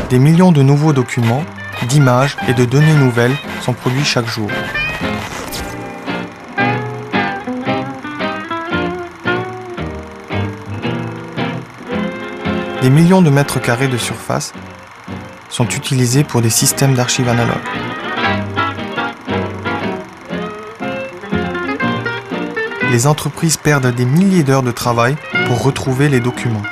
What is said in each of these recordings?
Des millions de nouveaux documents, d'images et de données nouvelles sont produits chaque jour. Des millions de mètres carrés de surface sont utilisés pour des systèmes d'archives analogues. Les entreprises perdent des milliers d'heures de travail pour retrouver les documents.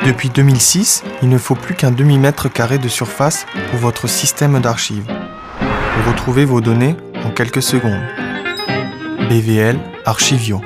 Depuis 2006, il ne faut plus qu'un demi-mètre carré de surface pour votre système d'archives. Vous retrouvez vos données en quelques secondes. BVL Archivio.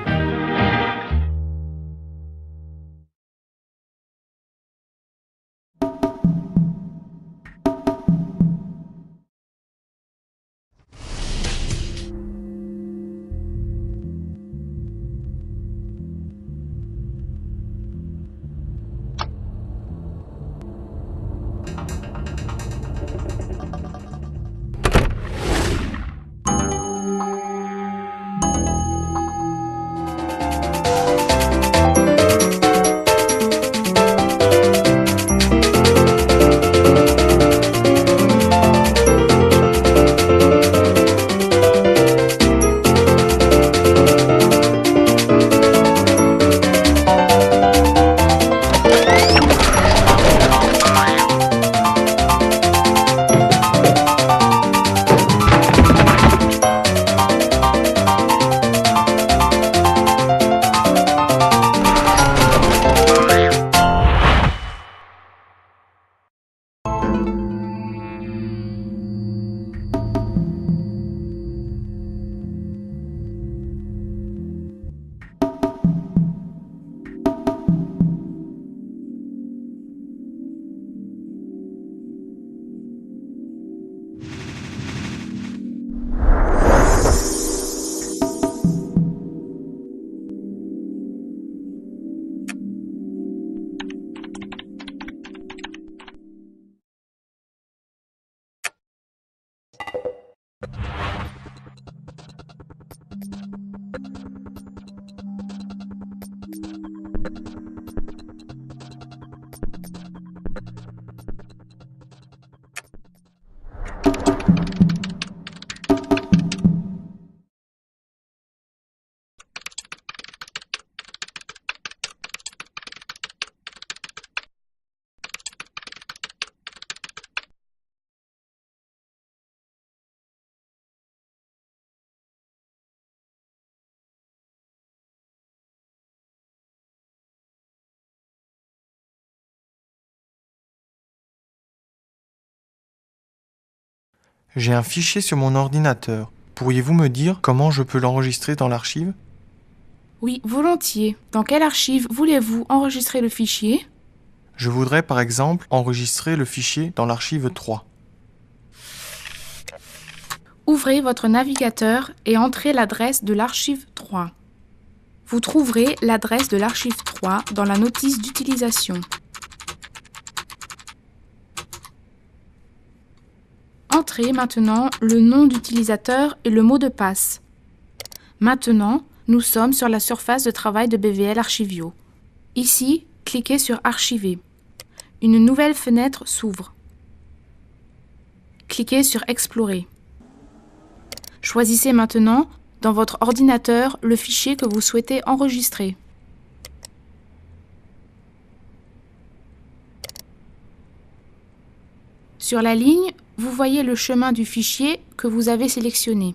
J'ai un fichier sur mon ordinateur. Pourriez-vous me dire comment je peux l'enregistrer dans l'archive ? Oui, volontiers. Dans quelle archive voulez-vous enregistrer le fichier ? Je voudrais par exemple enregistrer le fichier dans l'archive 3. Ouvrez votre navigateur et entrez l'adresse de l'archive 3. Vous trouverez l'adresse de l'archive 3 dans la notice d'utilisation. Entrez maintenant le nom d'utilisateur et le mot de passe. Maintenant, nous sommes sur la surface de travail de BVL Archivio. Ici, cliquez sur Archiver. Une nouvelle fenêtre s'ouvre. Cliquez sur Explorer. Choisissez maintenant, dans votre ordinateur, le fichier que vous souhaitez enregistrer. Sur la ligne, vous voyez le chemin du fichier que vous avez sélectionné.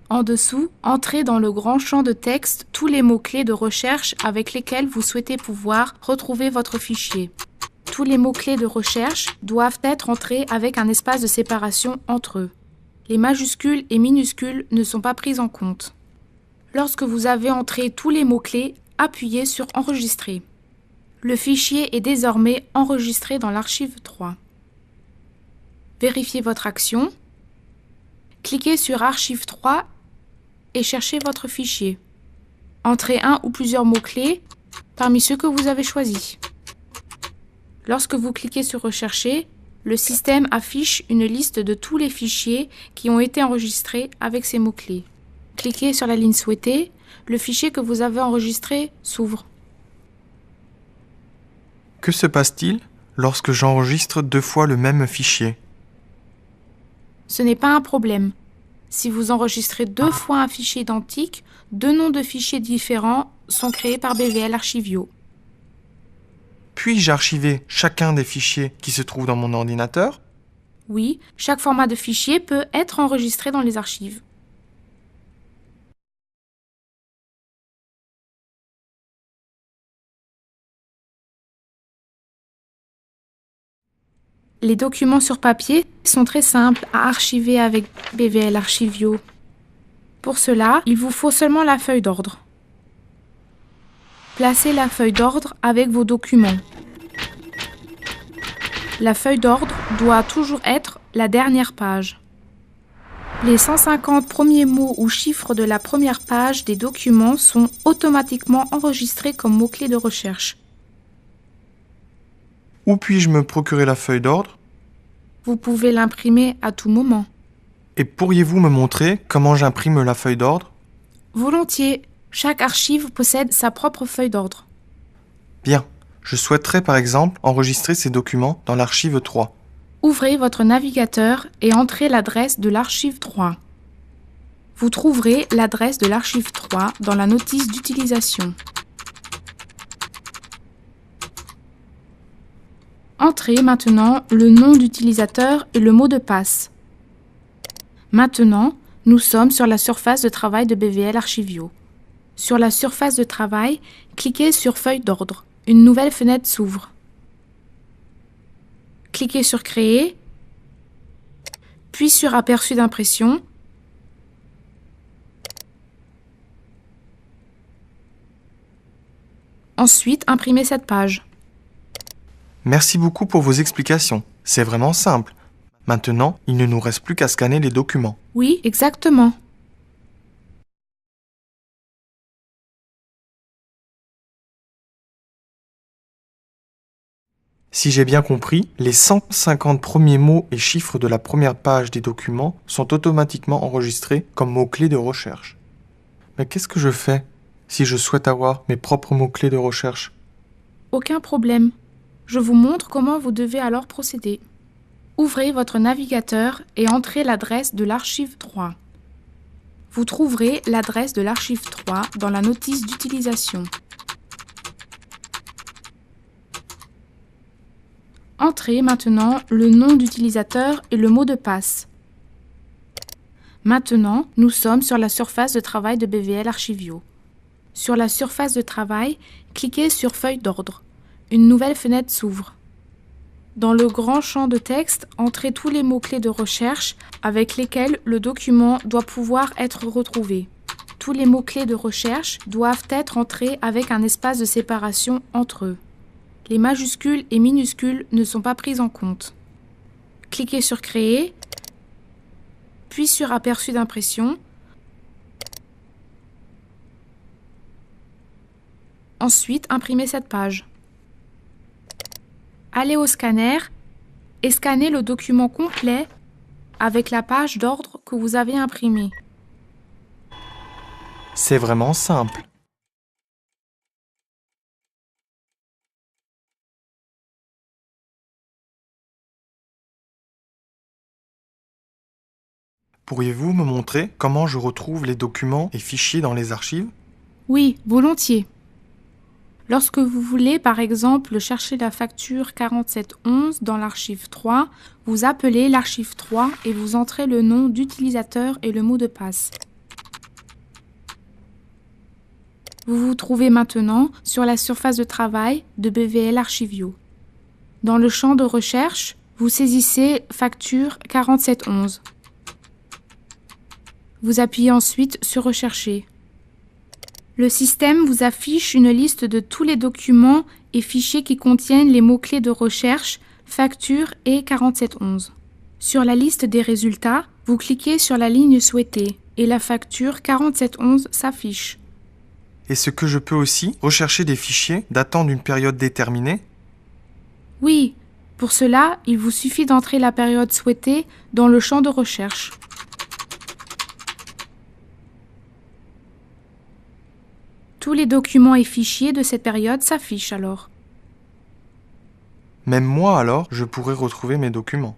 En dessous, entrez dans le grand champ de texte tous les mots-clés de recherche avec lesquels vous souhaitez pouvoir retrouver votre fichier. Tous les mots-clés de recherche doivent être entrés avec un espace de séparation entre eux. Les majuscules et minuscules ne sont pas prises en compte. Lorsque vous avez entré tous les mots-clés, appuyez sur Enregistrer. Le fichier est désormais enregistré dans l'archive 3. Vérifiez votre action. Cliquez sur Archive 3 et cherchez votre fichier. Entrez un ou plusieurs mots-clés parmi ceux que vous avez choisis. Lorsque vous cliquez sur Rechercher, le système affiche une liste de tous les fichiers qui ont été enregistrés avec ces mots-clés. Cliquez sur la ligne souhaitée, le fichier que vous avez enregistré s'ouvre. Que se passe-t-il lorsque j'enregistre 2 fois le même fichier? Ce n'est pas un problème. Si vous enregistrez 2 fois un fichier identique, 2 noms de fichiers différents sont créés par BVL Archivio. Puis-je archiver chacun des fichiers qui se trouvent dans mon ordinateur? Oui, chaque format de fichier peut être enregistré dans les archives. Les documents sur papier sont très simples à archiver avec BVL Archivio. Pour cela, il vous faut seulement la feuille d'ordre. Placez la feuille d'ordre avec vos documents. La feuille d'ordre doit toujours être la dernière page. Les 150 premiers mots ou chiffres de la première page des documents sont automatiquement enregistrés comme mots-clés de recherche. Où puis-je me procurer la feuille d'ordre? Vous pouvez l'imprimer à tout moment. Et pourriez-vous me montrer comment j'imprime la feuille d'ordre? Volontiers, chaque archive possède sa propre feuille d'ordre. Bien, je souhaiterais par exemple enregistrer ces documents dans l'archive 3. Ouvrez votre navigateur et entrez l'adresse de l'archive 3. Vous trouverez l'adresse de l'archive 3 dans la notice d'utilisation. Entrez maintenant le nom d'utilisateur et le mot de passe. Maintenant, nous sommes sur la surface de travail de BVL Archivio. Sur la surface de travail, cliquez sur Feuille d'ordre. Une nouvelle fenêtre s'ouvre. Cliquez sur Créer, puis sur Aperçu d'impression. Ensuite, imprimez cette page. Merci beaucoup pour vos explications. C'est vraiment simple. Maintenant, il ne nous reste plus qu'à scanner les documents. Oui, exactement. Si j'ai bien compris, les 150 premiers mots et chiffres de la première page des documents sont automatiquement enregistrés comme mots-clés de recherche. Mais qu'est-ce que je fais si je souhaite avoir mes propres mots-clés de recherche? Aucun problème. Je vous montre comment vous devez alors procéder. Ouvrez votre navigateur et entrez l'adresse de l'archive 3. Vous trouverez l'adresse de l'archive 3 dans la notice d'utilisation. Entrez maintenant le nom d'utilisateur et le mot de passe. Maintenant, nous sommes sur la surface de travail de BVL Archivio. Sur la surface de travail, cliquez sur Feuille d'ordre. Une nouvelle fenêtre s'ouvre. Dans le grand champ de texte, entrez tous les mots-clés de recherche avec lesquels le document doit pouvoir être retrouvé. Tous les mots-clés de recherche doivent être entrés avec un espace de séparation entre eux. Les majuscules et minuscules ne sont pas prises en compte. Cliquez sur Créer, puis sur Aperçu d'impression. Ensuite, imprimez cette page. Allez au scanner et scannez le document complet avec la page d'ordre que vous avez imprimée. C'est vraiment simple. Pourriez-vous me montrer comment je retrouve les documents et fichiers dans les archives? Oui, volontiers. Lorsque vous voulez, par exemple, chercher la facture 4711 dans l'archive 3, vous appelez l'archive 3 et vous entrez le nom d'utilisateur et le mot de passe. Vous vous trouvez maintenant sur la surface de travail de BVL Archivio. Dans le champ de recherche, vous saisissez facture 4711. Vous appuyez ensuite sur Rechercher. Le système vous affiche une liste de tous les documents et fichiers qui contiennent les mots-clés de recherche, facture et 4711. Sur la liste des résultats, vous cliquez sur la ligne souhaitée et la facture 4711 s'affiche. Est-ce que je peux aussi rechercher des fichiers datant d'une période déterminée? Oui, pour cela, il vous suffit d'entrer la période souhaitée dans le champ de recherche. Tous les documents et fichiers de cette période s'affichent alors. Même moi alors, je pourrais retrouver mes documents.